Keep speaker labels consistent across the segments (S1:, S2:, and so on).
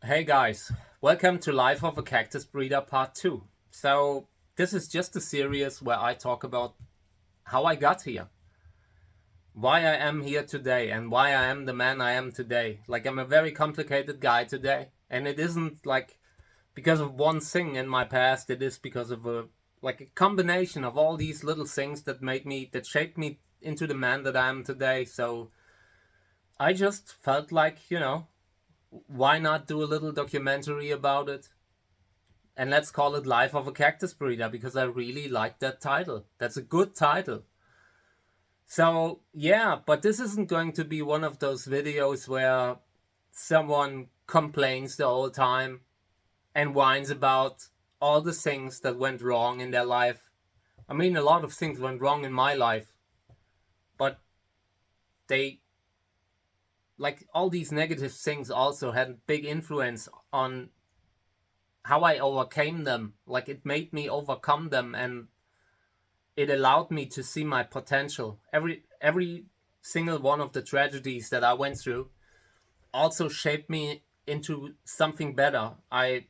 S1: Hey guys, welcome to Life of a Cactus Breeder Part 2. So, this is just a series where I talk about how I got here, why I am here today, and why I am the man I am today. Like, I'm a very complicated guy today, and it isn't like because of one thing in my past, it is because of a combination of all these little things that shaped me into the man that I am today. So, I just felt like, why not do a little documentary about it? And let's call it Life of a Cactus Breeder because I really like that title. That's a good title. So, yeah, but this isn't going to be one of those videos where someone complains the whole time and whines about all the things that went wrong in their life. I mean, a lot of things went wrong in my life, but they, like, all these negative things also had a big influence on how I overcame them. Like, it made me overcome them, and it allowed me to see my potential. Every single one of the tragedies that I went through also shaped me into something better. I'm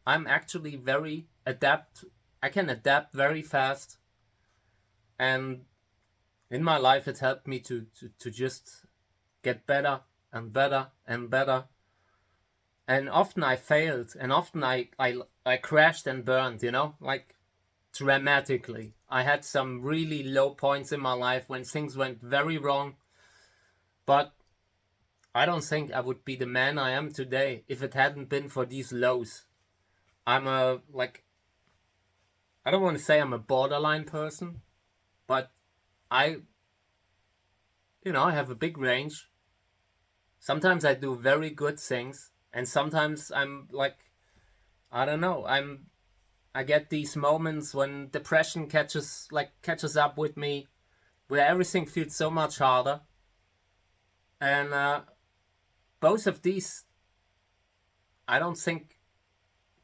S1: actually very adapt. I can adapt very fast, and in my life it helped me to just get better and better and better. And often I failed, and often I crashed and burned, like dramatically. I had some really low points in my life when things went very wrong, but I don't think I would be the man I am today if it hadn't been for these lows. I'm I don't want to say I'm a borderline person, but I, I have a big range. Sometimes I do very good things, and sometimes I'm like, I don't know, I get these moments when depression catches up with me, where everything feels so much harder. And both of these, I don't think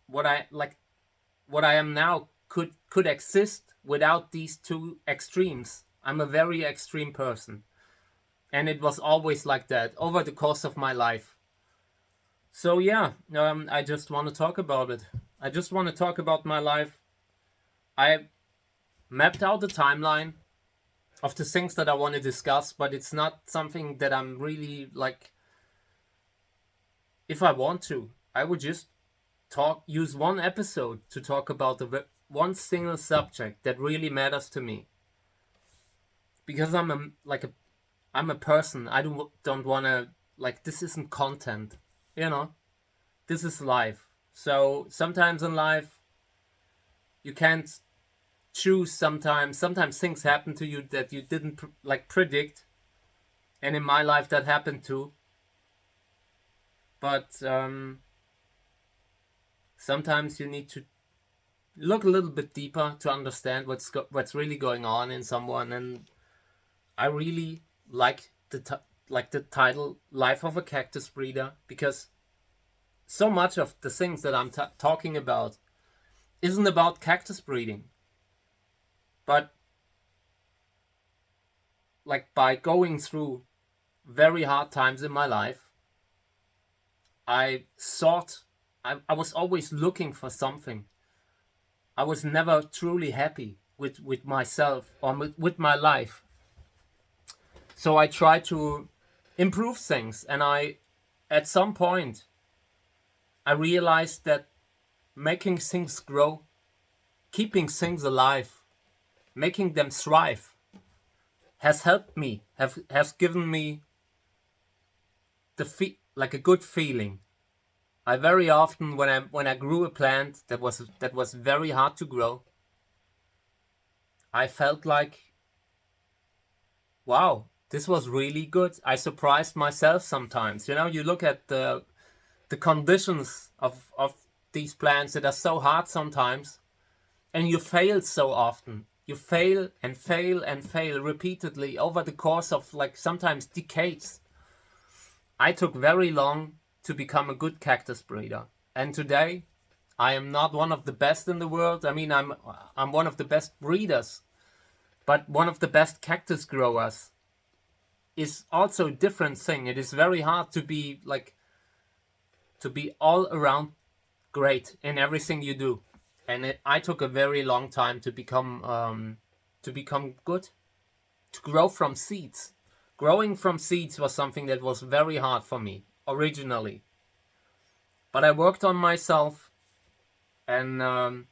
S1: what I am now could exist without these two extremes. I'm a very extreme person, and it was always like that over the course of my life. So yeah, I just want to talk about it. I just want to talk about my life. I mapped out the timeline of the things that I want to discuss, but it's not something that I'm really like. If I want to, I would just use one episode to talk about the one single subject that really matters to me. Because I'm a person. I don't want to, like, this isn't content, you know. This is life. So sometimes in life you can't choose. Sometimes things happen to you that you didn't predict, and in my life that happened too. But sometimes you need to look a little bit deeper to understand what's really going on in someone. And I really like the title "Life of a Cactus Breeder" because so much of the things that I'm talking about isn't about cactus breeding, but like by going through very hard times in my life, I thought I was always looking for something. I was never truly happy with myself or with my life. So I tried to improve things, and at some point, I realized that making things grow, keeping things alive, making them thrive, has helped me, has given me like a good feeling. I very often when I grew a plant that was very hard to grow, I felt like, wow, this was really good. I surprised myself sometimes. You look at the conditions of these plants that are so hard sometimes, and you fail so often. You fail and fail and fail repeatedly over the course of like sometimes decades. I took very long to become a good cactus breeder, and today I am not one of the best in the world. I mean, I'm one of the best breeders, but one of the best cactus growers is also a different thing. It is very hard to be like to be all around great in everything you do. And I took a very long time to become good, to grow from seeds. Growing from seeds was something that was very hard for me originally. But I worked on myself, and the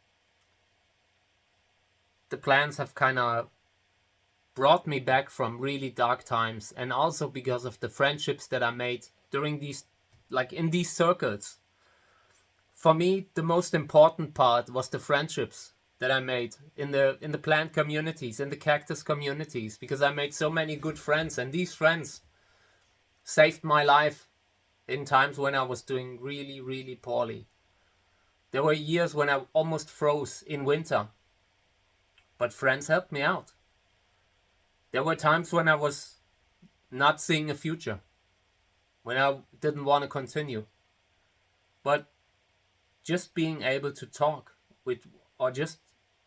S1: plants have kind of brought me back from really dark times, and also because of the friendships that I made during these, like in these circles. For me, the most important part was the friendships that I made in the plant communities, in the cactus communities, because I made so many good friends, and these friends saved my life in times when I was doing really, really poorly. There were years when I almost froze in winter, but friends helped me out. There were times when I was not seeing a future, when I didn't want to continue. But just being able to talk with, or just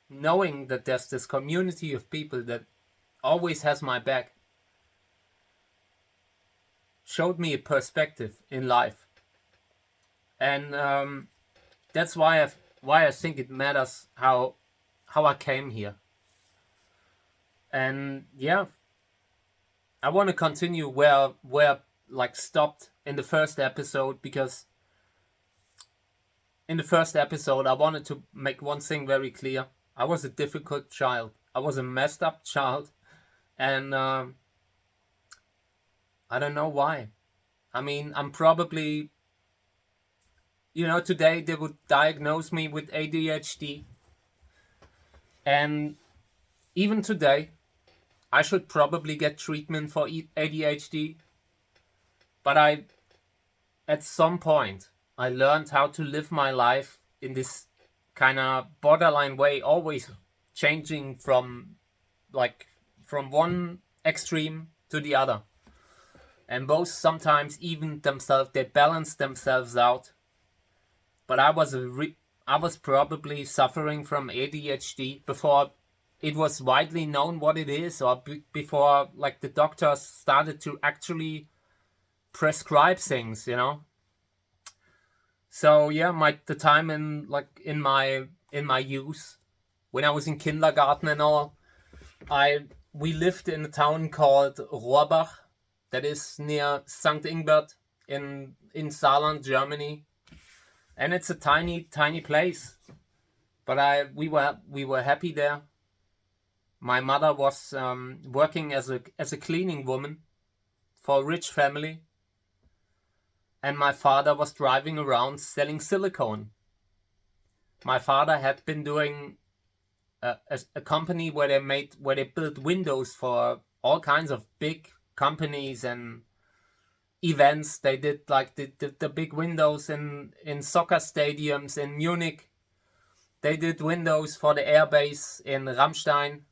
S1: knowing that there's this community of people that always has my back, showed me a perspective in life. And that's why I think it matters how I came here. And yeah, I want to continue where like stopped in the first episode, because in the first episode I wanted to make one thing very clear. I was a difficult child. I was a messed up child, and I don't know why. I mean, I'm probably, today they would diagnose me with ADHD, and even today I should probably get treatment for ADHD. But at some point, I learned how to live my life in this kind of borderline way, always changing from one extreme to the other. And both sometimes even themselves, they balance themselves out. But I was probably suffering from ADHD before it was widely known what it is, or before like the doctors started to actually prescribe things, So yeah, the time in my youth, when I was in kindergarten and all, we lived in a town called Rohrbach, that is near St. Ingbert in Saarland, Germany, and it's a tiny place. But we were happy there. My mother was working as a cleaning woman for a rich family, and my father was driving around selling silicone. My father had been doing a company where they built windows for all kinds of big companies and events. They did like the big windows in soccer stadiums in Munich. They did windows for the air base in Ramstein.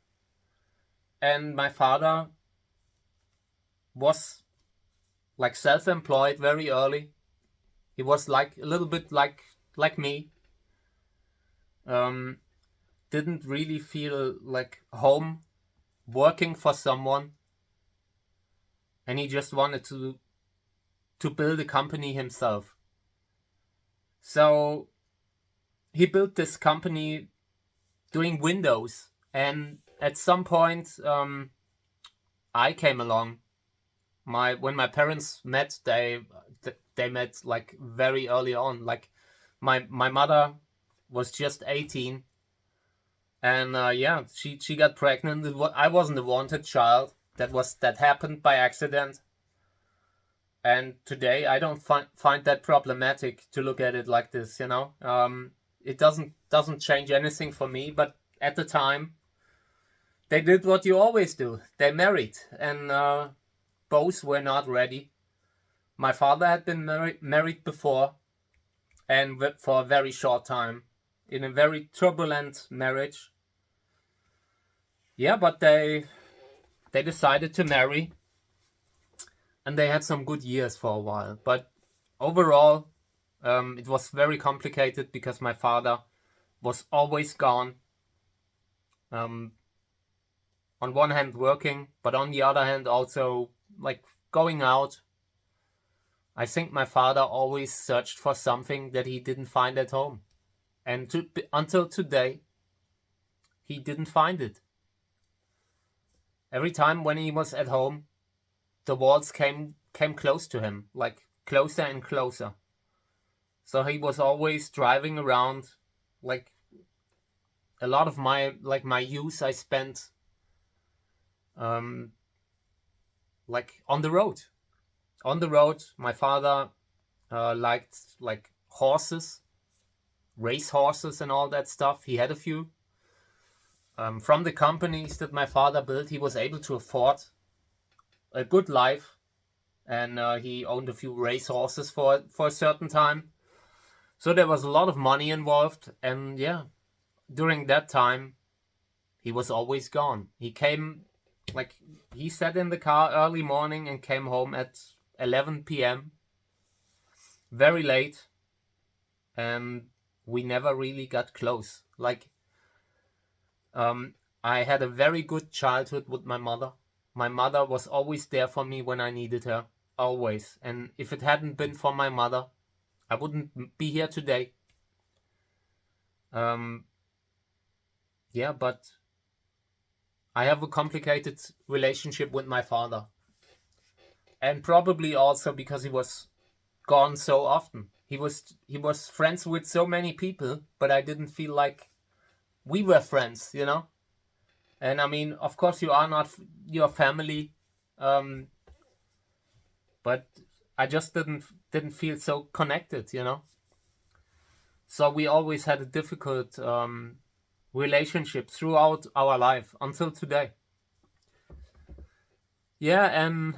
S1: And my father was like self-employed very early. He was like a little bit like me. Didn't really feel like home working for someone, and he just wanted to build a company himself. So he built this company doing windows, and at some point I came along. When my parents met, they met like very early on. Like my mother was just 18, and yeah, she got pregnant. I wasn't a wanted child. That happened by accident. And today I don't find that problematic to look at it like this. It doesn't change anything for me. But at the time, they did what you always do. They married, and both were not ready. My father had been married before, and for a very short time, in a very turbulent marriage. Yeah, but they decided to marry, and they had some good years for a while. But overall, it was very complicated because my father was always gone. On one hand working, but on the other hand also like going out. I think my father always searched for something that he didn't find at home. And until today, he didn't find it. Every time when he was at home, the walls came close to him, like closer and closer. So he was always driving around. Like a lot of my youth I spent like on the road. On the road, my father liked like horses, race horses and all that stuff. He had a few. From the companies that my father built, he was able to afford a good life, and he owned a few race horses for a certain time. So there was a lot of money involved, and yeah, during that time, he was always gone. He came, like, he sat in the car early morning and came home at 11 p.m. very late, and we never really got close. Like, I had a very good childhood with my mother. My mother was always there for me when I needed her, always. And if it hadn't been for my mother, I wouldn't be here today. Yeah, but I have a complicated relationship with my father. And probably also because he was gone so often. He was friends with so many people, but I didn't feel like we were friends, you know? And I mean, of course you are not your family, but I just didn't feel so connected, you know? So we always had a difficult relationship throughout our life until today. Yeah, and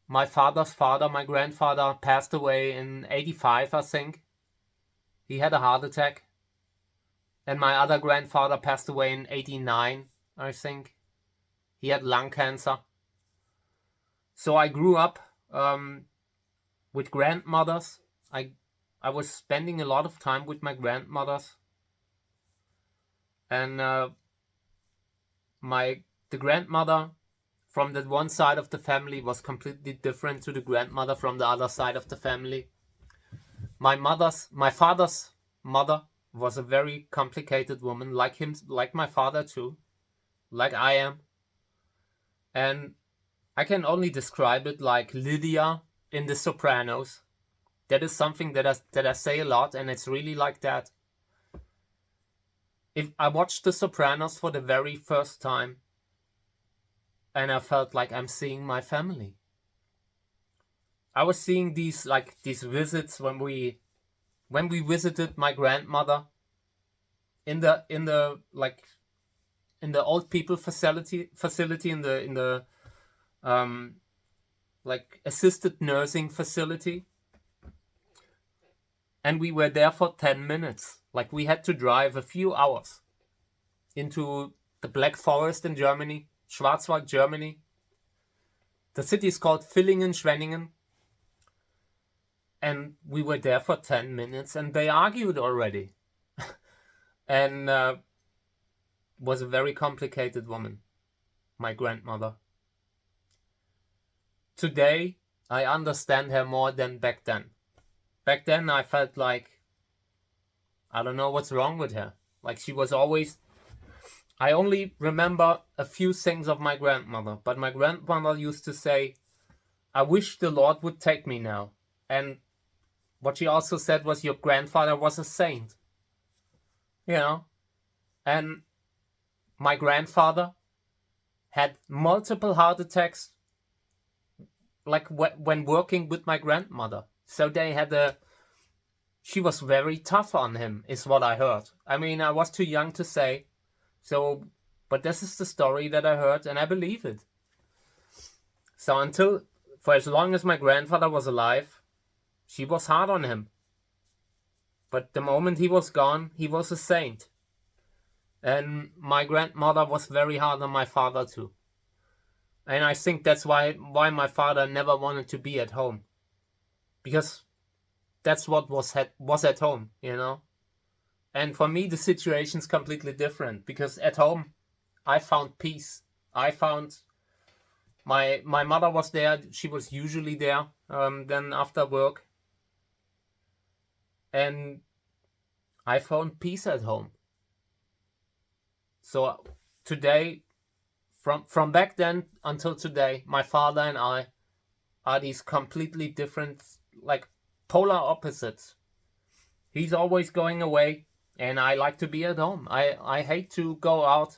S1: my father's father, my grandfather, passed away in 85, I think. He had a heart attack. And my other grandfather passed away in 89, I think. He had lung cancer. So I grew up with grandmothers. I was spending a lot of time with my grandmothers. And the grandmother from that one side of the family was completely different to the grandmother from the other side of the family. My father's mother was a very complicated woman, like my father too, like I am. And I can only describe it like Lydia in The Sopranos. That is something that I say a lot, and it's really like that. If I watched The Sopranos for the very first time, and I felt like I'm seeing my family. I was seeing these visits when we visited my grandmother in the old people facility in the assisted nursing facility. And we were there for 10 minutes. Like, we had to drive a few hours into the Black Forest in Germany, Schwarzwald, Germany. The city is called Villingen-Schwenningen. And we were there for 10 minutes and they argued already. And was a very complicated woman, my grandmother. Today, I understand her more than back then. Back then, I felt like, I don't know what's wrong with her. Like, she was always... I only remember a few things of my grandmother, but my grandmother used to say, I wish the Lord would take me now. And what she also said was, your grandfather was a saint. You know? And my grandfather had multiple heart attacks, like when working with my grandmother. So they had she was very tough on him, is what I heard. I mean, I was too young to say, but this is the story that I heard, and I believe it. So for as long as my grandfather was alive, she was hard on him. But the moment he was gone, he was a saint. And my grandmother was very hard on my father too. And I think that's why my father never wanted to be at home. Because that's what was at home, you know? And for me, the situation's completely different. Because at home, I found peace. I found My mother was there. She was usually there then after work. And I found peace at home. So today, from back then until today, my father and I are these completely different, like polar opposites. He's always going away, and I like to be at home. I hate to go out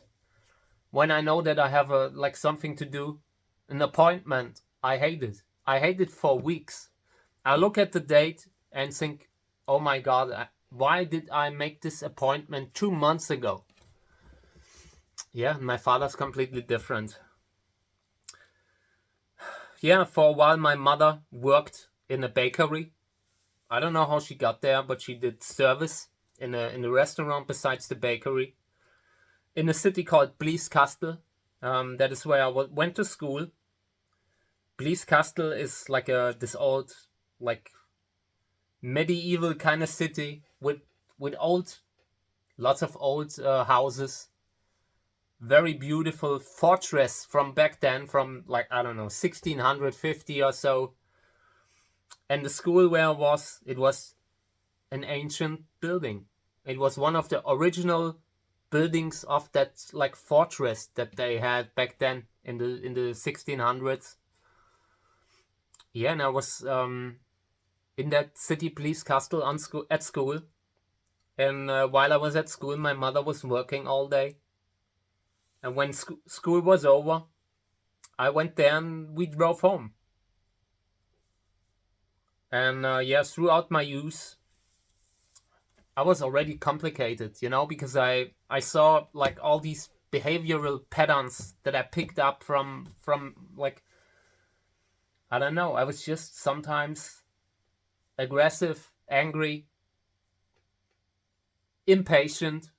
S1: when I know that I have something to do, an appointment. I hate it. I hate it for weeks. I look at the date and think, oh my God, why did I make this appointment 2 months ago? Yeah, my father's completely different. Yeah, for a while my mother worked in a bakery. I don't know how she got there, but she did service in a restaurant besides the bakery in a city called Blieskastel. That is where I went to school. Blieskastel is like this old, like medieval kind of city with lots of old houses. Very beautiful fortress from back then, from like, I don't know, 1650 or so. And the school where I was, it was an ancient building. It was one of the original buildings of that like fortress that they had back then in the 1600s. Yeah, and I was in that city Blieskastel at school. And while I was at school, my mother was working all day. And when school was over, I went there and we drove home. And yeah, throughout my youth, I was already complicated, because I saw like all these behavioral patterns that I picked up from like, I don't know, I was just sometimes aggressive, angry, impatient,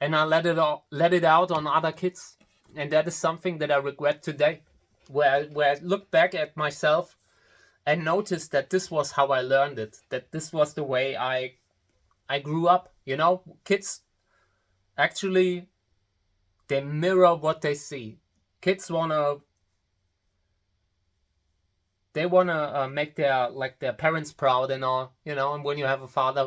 S1: and I let it out on other kids. And that is something that I regret today, where I look back at myself and notice that this was how I learned it, that this was the way I grew up. Kids actually, they mirror what they see. Kids wanna make their parents proud and all, and when you have a father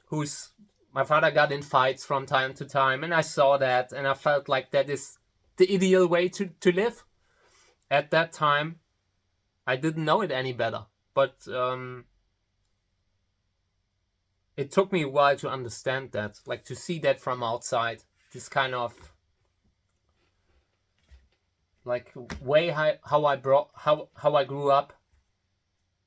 S1: who's my father got in fights from time to time, and I saw that, and I felt like that is the ideal way to live. At that time, I didn't know it any better, but it took me a while to understand that, like to see that from outside, this kind of like way how I grew up,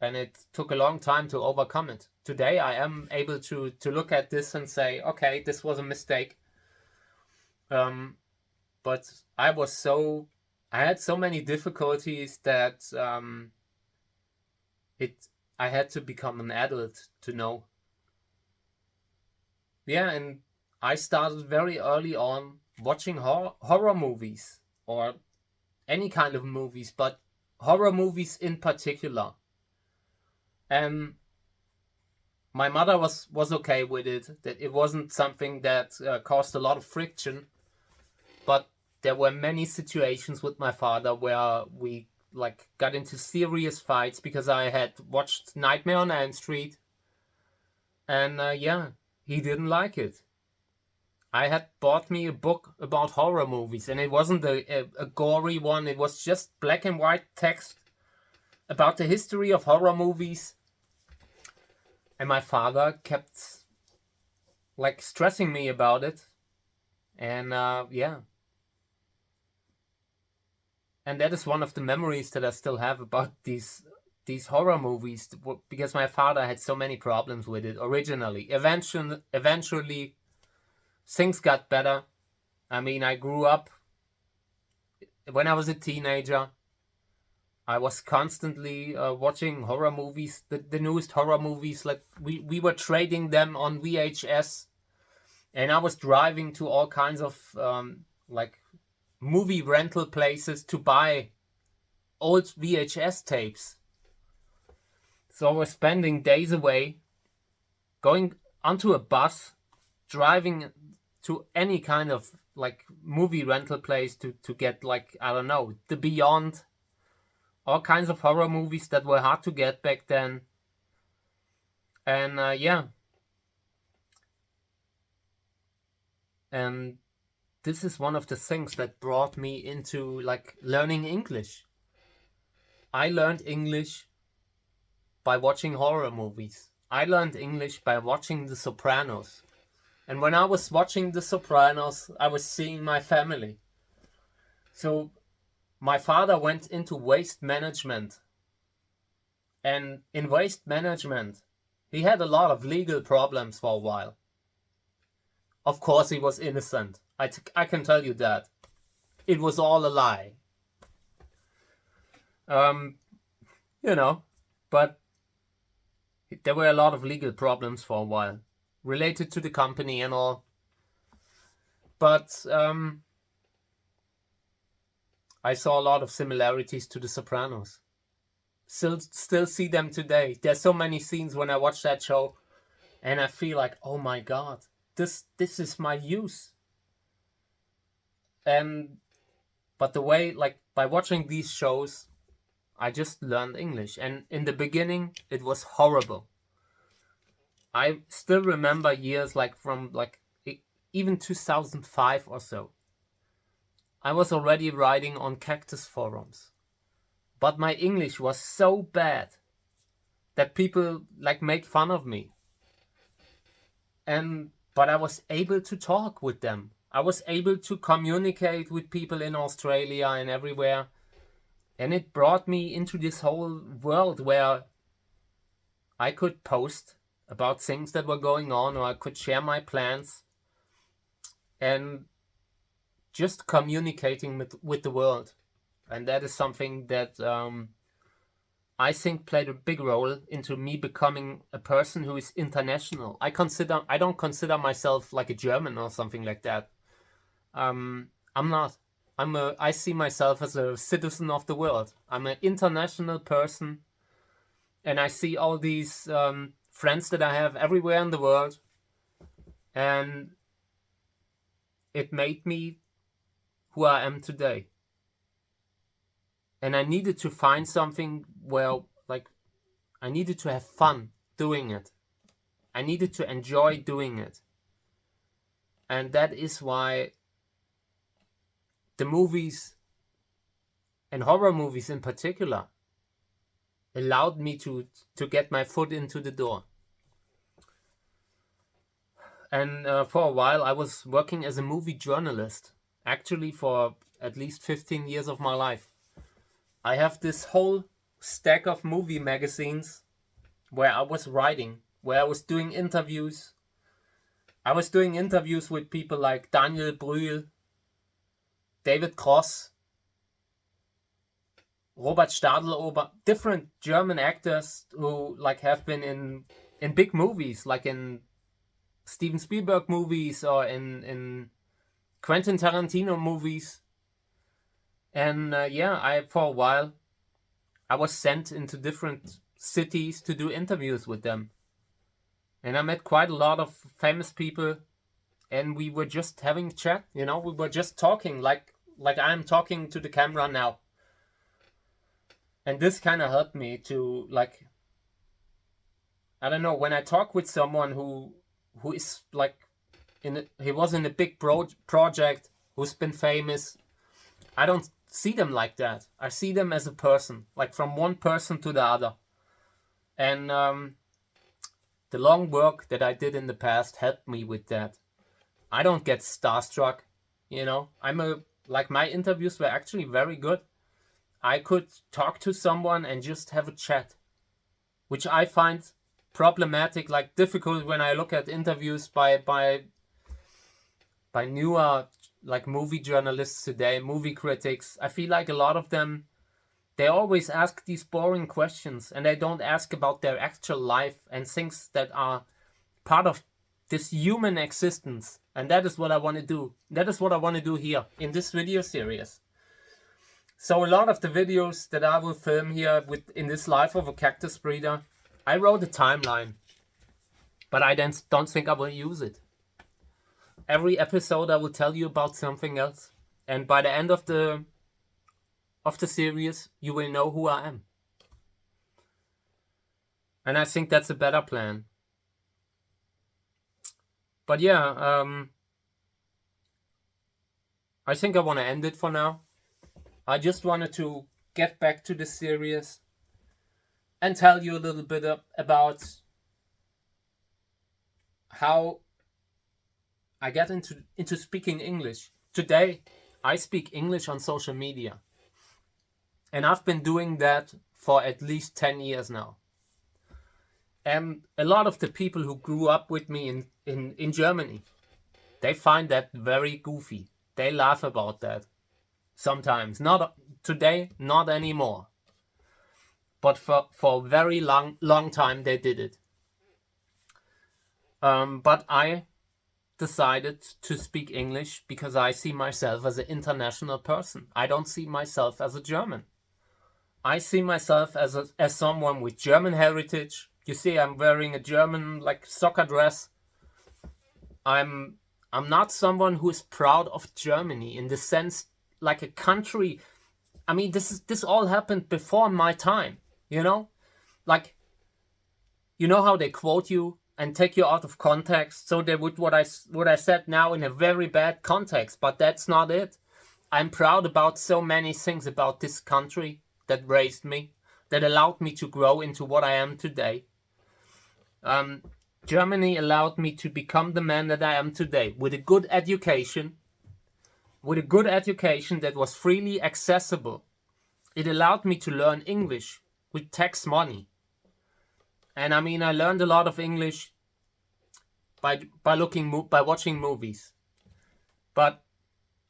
S1: and it took a long time to overcome it. Today I am able to look at this and say, okay, this was a mistake. But I had so many difficulties that I had to become an adult to know. Yeah, and I started very early on watching horror movies, or any kind of movies, but horror movies in particular. And my mother was okay with it, that it wasn't something that caused a lot of friction, but there were many situations with my father where we like got into serious fights because I had watched Nightmare on Elm Street, and yeah, he didn't like it. I had bought me a book about horror movies, and it wasn't a gory one. It was just black and white text about the history of horror movies. And my father kept like stressing me about it. And yeah. And that is one of the memories that I still have about these horror movies, because my father had so many problems with it originally. Eventually things got better. I mean, I grew up. When I was a teenager, I was constantly watching horror movies, the newest horror movies. Like we were trading them on VHS, and I was driving to all kinds of like movie rental places to buy old VHS tapes. So I was spending days away, going onto a bus, driving to any kind of like movie rental place to get, like, I don't know, The Beyond, all kinds of horror movies that were hard to get back then. And yeah, and this is one of the things that brought me into like learning English. I learned English by watching horror movies. I learned English by watching The Sopranos. And when I was watching The Sopranos, I was seeing my family. So my father went into waste management. And in waste management, he had a lot of legal problems for a while. Of course, he was innocent. I can tell you that. It was all a lie. You know, but there were a lot of legal problems for a while related to the company and all. But I saw a lot of similarities to The Sopranos. Still see them today. There's so many scenes when I watch that show and I feel like, oh my God, this is my youth. But the way, like, by watching these shows, I just learned English. And in the beginning, it was horrible. I still remember years like from like even 2005 or so. I was already writing on Cactus forums. But my English was so bad that people like made fun of me. But I was able to talk with them. I was able to communicate with people in Australia and everywhere. And it brought me into this whole world where I could post about things that were going on, or I could share my plans, and just communicating with the world. And that is something that I think played a big role into me becoming a person who is international. I don't consider myself like a German or something like that. I'm not. I see myself as a citizen of the world. I'm an international person, and I see all these friends that I have everywhere in the world, and it made me who I am today. And I needed to find something where, like, I needed to have fun doing it. I needed to enjoy doing it. And that is why the movies, and horror movies in particular, allowed me to get my foot into the door. And for a while I was working as a movie journalist, actually for at least 15 years of my life. I have this whole stack of movie magazines where I was writing, where I was doing interviews. I was doing interviews with people like Daniel Brühl, David Cross, Robert Stadelober, different German actors who like have been in big movies, like in Steven Spielberg movies or in Quentin Tarantino movies. And for a while, I was sent into different cities to do interviews with them. And I met quite a lot of famous people, and we were just having a chat, we were just talking like I'm talking to the camera now. And this kind of helped me to, like, I don't know, when I talk with someone who is like, he was in a big project, who's been famous, I don't see them like that. I see them as a person, like from one person to the other. And the long work that I did in the past helped me with that. I don't get starstruck, my interviews were actually very good. I could talk to someone and just have a chat, which I find problematic, like difficult when I look at interviews by newer like movie journalists today, movie critics. I feel like a lot of them, they always ask these boring questions and they don't ask about their actual life and things that are part of this human existence. And that is what I want to do. That is what I want to do here in this video series. So a lot of the videos that I will film here in this life of a cactus breeder, I wrote a timeline, but I don't think I will use it. every episode I will tell you about something else. And by the end of the series, you will know who I am. And I think that's a better plan. But yeah, I think I want to end it for now. I just wanted to get back to the series and tell you a little bit about how I get into speaking English. Today, I speak English on social media. And I've been doing that for at least 10 years now. And a lot of the people who grew up with me in Germany, they find that very goofy. They laugh about that sometimes. Not today, not anymore. But for a very long time they did it. But I decided to speak English because I see myself as an international person. I don't see myself as a German. I see myself as someone with German heritage. You see, I'm wearing a German soccer dress. I'm not someone who is proud of Germany in the sense like a country. I mean, this all happened before my time, you know? Like, you know how they quote you and take you out of context? So they would what I said now in a very bad context, but that's not it. I'm proud about so many things about this country that raised me, that allowed me to grow into what I am today. Germany allowed me to become the man that I am today, with a good education that was freely accessible. It allowed me to learn English with tax money. And I mean, I learned a lot of English by watching movies. But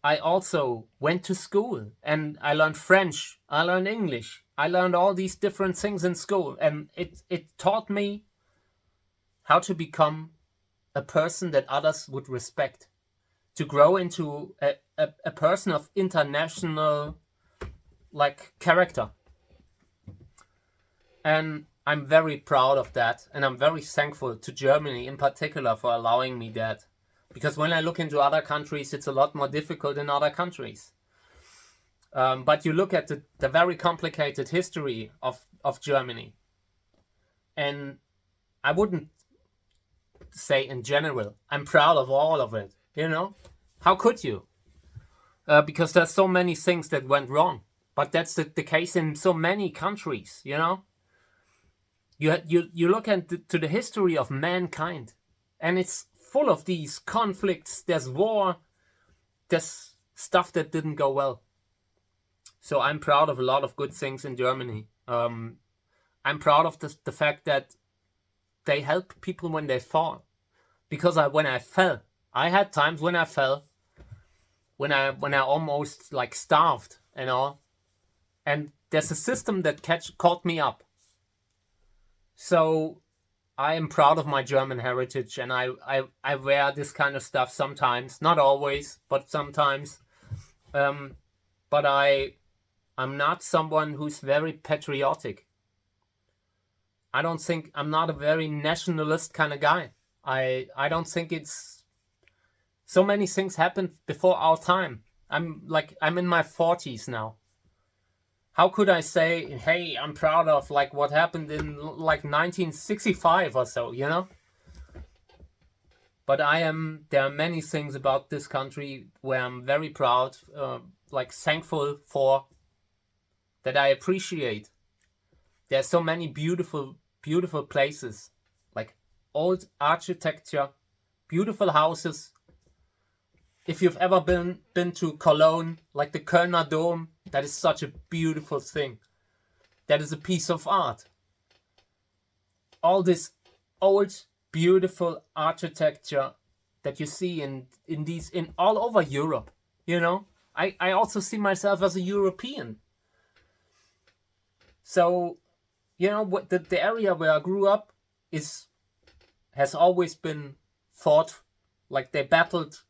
S1: I also went to school and I learned French, I learned English, I learned all these different things in school, and it taught me how to become a person that others would respect, to grow into a person of international character. And I'm very proud of that, and I'm very thankful to Germany in particular for allowing me that. Because when I look into other countries, it's a lot more difficult in other countries. But you look at the very complicated history of Germany. And I wouldn't say in general, I'm proud of all of it, you know? How could you? Because there's so many things that went wrong. But that's the case in so many countries, you know? You look to the history of mankind, and it's full of these conflicts. There's war, there's stuff that didn't go well. So I'm proud of a lot of good things in Germany. I'm proud of the fact that they help people when they fall. Because when I fell, I had times when I fell, when I almost starved and all. And there's a system that caught me up. So I am proud of my German heritage, and I wear this kind of stuff sometimes, not always, but sometimes. But I'm not someone who's very patriotic. I'm not a very nationalist kind of guy. I don't think it's, so many things happened before our time. I'm in my 40s now. How could I say, hey, I'm proud of what happened in 1965 or so, you know? But there are many things about this country where I'm very proud, thankful for, that I appreciate. There's so many beautiful, beautiful places, like old architecture, beautiful houses. If you've ever been to Cologne, like the Kölner Dom, that is such a beautiful thing. That is a piece of art. All this old, beautiful architecture that you see in all over Europe, you know? I also see myself as a European. So, you know, what the area where I grew up has always been fought, they battled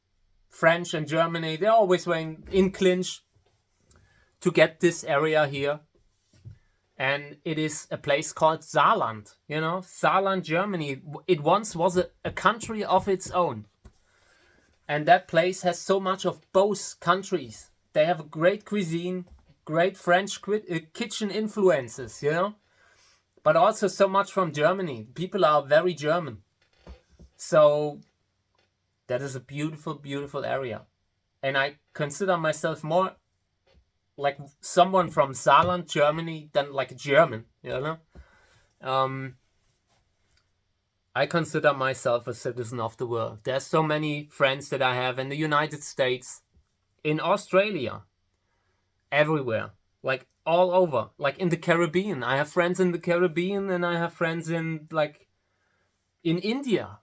S1: French and Germany. They always were in clinch to get this area here. And it is a place called Saarland, you know, Saarland, Germany. It once was a country of its own. And that place has so much of both countries. They have a great cuisine, great French kitchen influences, you know, but also so much from Germany. People are very German. So that is a beautiful, beautiful area. And I consider myself more like someone from Saarland, Germany, than like a German, you know. I consider myself a citizen of the world. There's so many friends that I have in the United States, in Australia, everywhere, like all over, like in the Caribbean. I have friends in the Caribbean, and I have friends in India.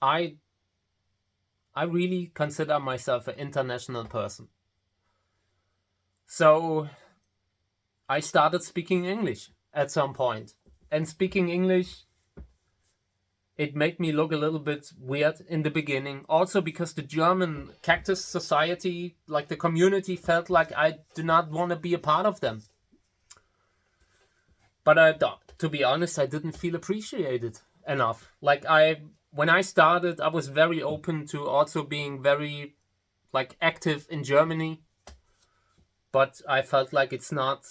S1: I really consider myself an international person. So I started speaking English at some point. And speaking English, it made me look a little bit weird in the beginning. Also because the German Cactus society, like the community, felt like I do not want to be a part of them. But to be honest, I didn't feel appreciated enough. Like when I started, I was very open to also being very like active in Germany. But I felt like it's not...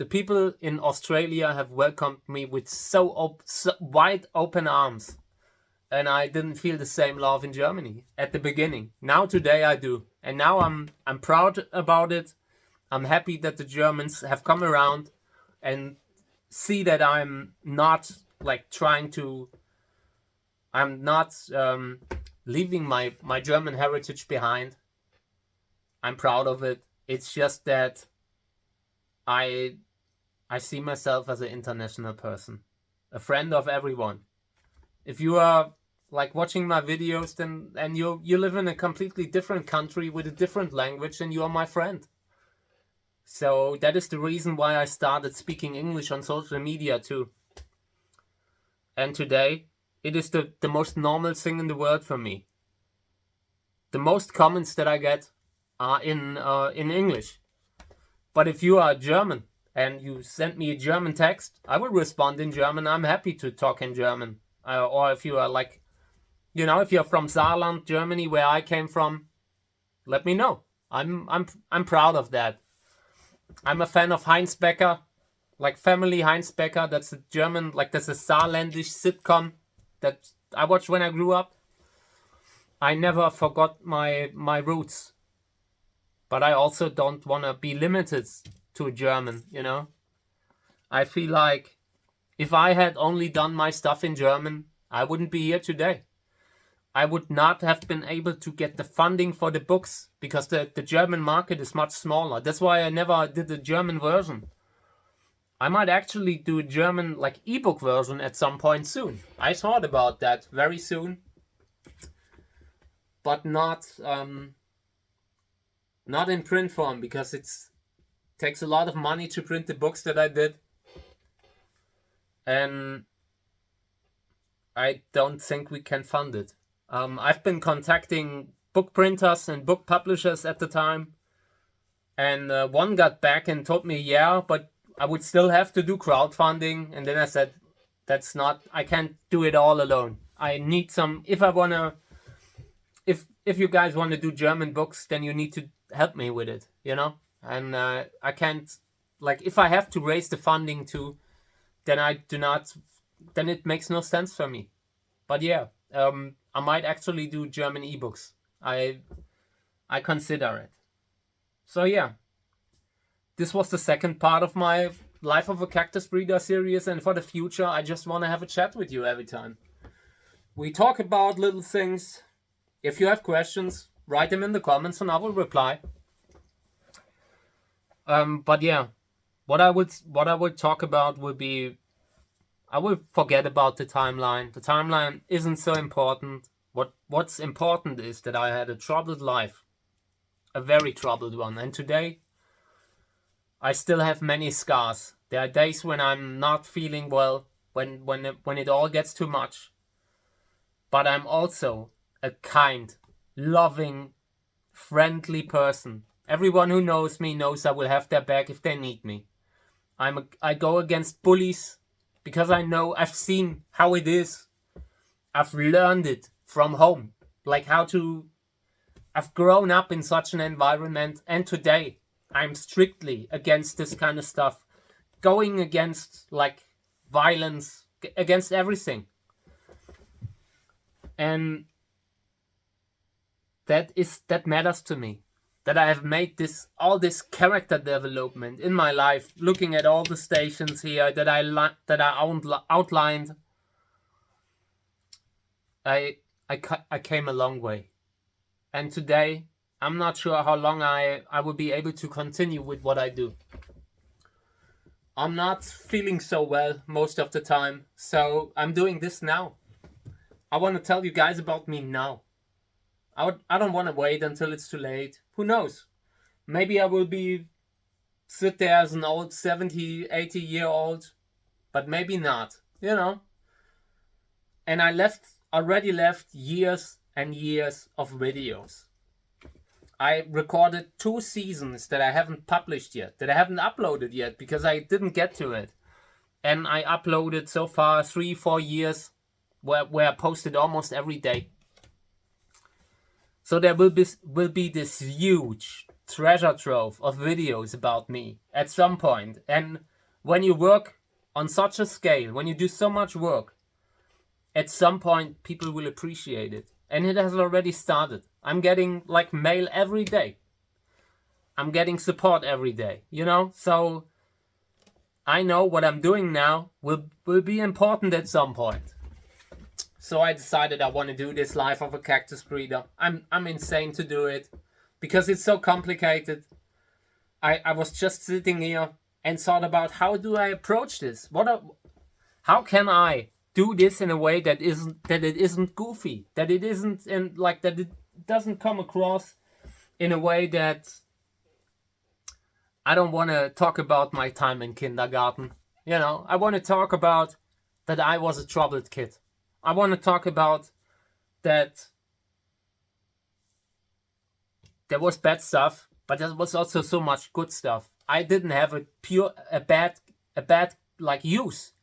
S1: the people in Australia have welcomed me with so wide open arms. And I didn't feel the same love in Germany at the beginning. Now today I do. And now I'm proud about it. I'm happy that the Germans have come around and see that I'm not like trying to... I'm not leaving my German heritage behind. I'm proud of it. It's just that I see myself as an international person, a friend of everyone. If you are like watching my videos, then and you live in a completely different country with a different language, then you are my friend. So that is the reason why I started speaking English on social media too. And today it is the most normal thing in the world for me. The most comments that I get are in English. But if you are German and you send me a German text, I will respond in German. I'm happy to talk in German. Or if you are like, you know, if you're from Saarland, Germany, where I came from, let me know. I'm proud of that. I'm a fan of Heinz Becker, like Family Heinz Becker. That's a German, like that's a Saarländisch sitcom that I watched when I grew up. I never forgot my roots. But I also don't want to be limited to German, you know. I feel like if I had only done my stuff in German, I wouldn't be here today. I would not have been able to get the funding for the books because the German market is much smaller. That's why I never did a German version. I might actually do a German like ebook version at some point soon. I thought about that very soon. But not in print form, because it takes a lot of money to print the books that I did. And I don't think we can fund it. I've been contacting book printers and book publishers at the time. And one got back and told me, yeah, but I would still have to do crowdfunding. And then I said, I can't do it all alone. I need some, if you guys want to do German books, then you need to help me with it, you know? And I can't, like, if I have to raise the funding too, then it makes no sense for me. But yeah, I might actually do German ebooks. I consider it. So yeah, this was the second part of my Life of a Cactus Breeder series, and for the future, I just want to have a chat with you every time. We talk about little things. If you have questions, write them in the comments and I will reply. But yeah, what I would talk about would be, I will forget about the timeline. The timeline isn't so important. What's important is that I had a troubled life, a very troubled one, and today I still have many scars. There are days when I'm not feeling well, when it all gets too much. But I'm also a kind, loving, friendly person. Everyone who knows me knows I will have their back if they need me. I go against bullies because I know I've seen how it is. I've learned it from home. Like I've grown up in such an environment, and today I'm strictly against this kind of stuff, going against like violence, against everything. And that matters to me, that I have made all this character development in my life, looking at all the stations here that I outlined. I came a long way, and today I'm not sure how long I will be able to continue with what I do. I'm not feeling so well most of the time, so I'm doing this now. I want to tell you guys about me now. I don't want to wait until it's too late. Who knows? Maybe I will sit there as an old 70, 80-year-old, but maybe not, you know. And I already left years and years of videos. I recorded 2 seasons that I haven't published yet, that I haven't uploaded yet because I didn't get to it. And I uploaded so far 3-4 years where I posted almost every day. So there will be this huge treasure trove of videos about me at some point. And when you work on such a scale, when you do so much work, at some point people will appreciate it. And it has already started. I'm getting like mail every day. I'm getting support every day, you know? So I know what I'm doing now will be important at some point. So I decided I want to do this Life of a Cactus Breeder. I'm insane to do it because it's so complicated. I was just sitting here and thought about, how do I approach this? How can I do this in a way that it isn't goofy, that it isn't that it doesn't come across in a way that I don't want to talk about my time in kindergarten. You know, I want to talk about that I was a troubled kid. I want to talk about that there was bad stuff, but there was also so much good stuff. I didn't have a bad like youth.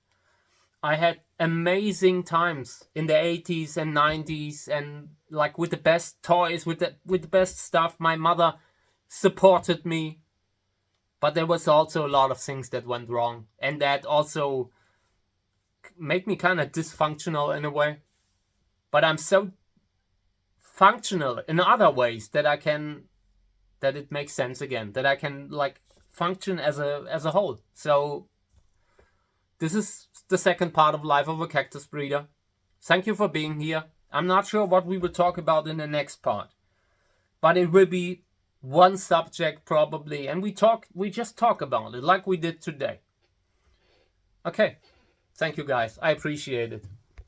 S1: I had amazing times in the 80s and 90s, and like with the best toys, with the best stuff. My mother supported me, but there was also a lot of things that went wrong, and that also made me kind of dysfunctional in a way. But I'm so functional in other ways that it makes sense again, that I can like function as a whole. So this is the second part of Life of a Cactus Breeder. Thank you for being here. I'm not sure what we will talk about in the next part, but it will be one subject probably, and we just talk about it like we did today. Okay. Thank you guys. I appreciate it.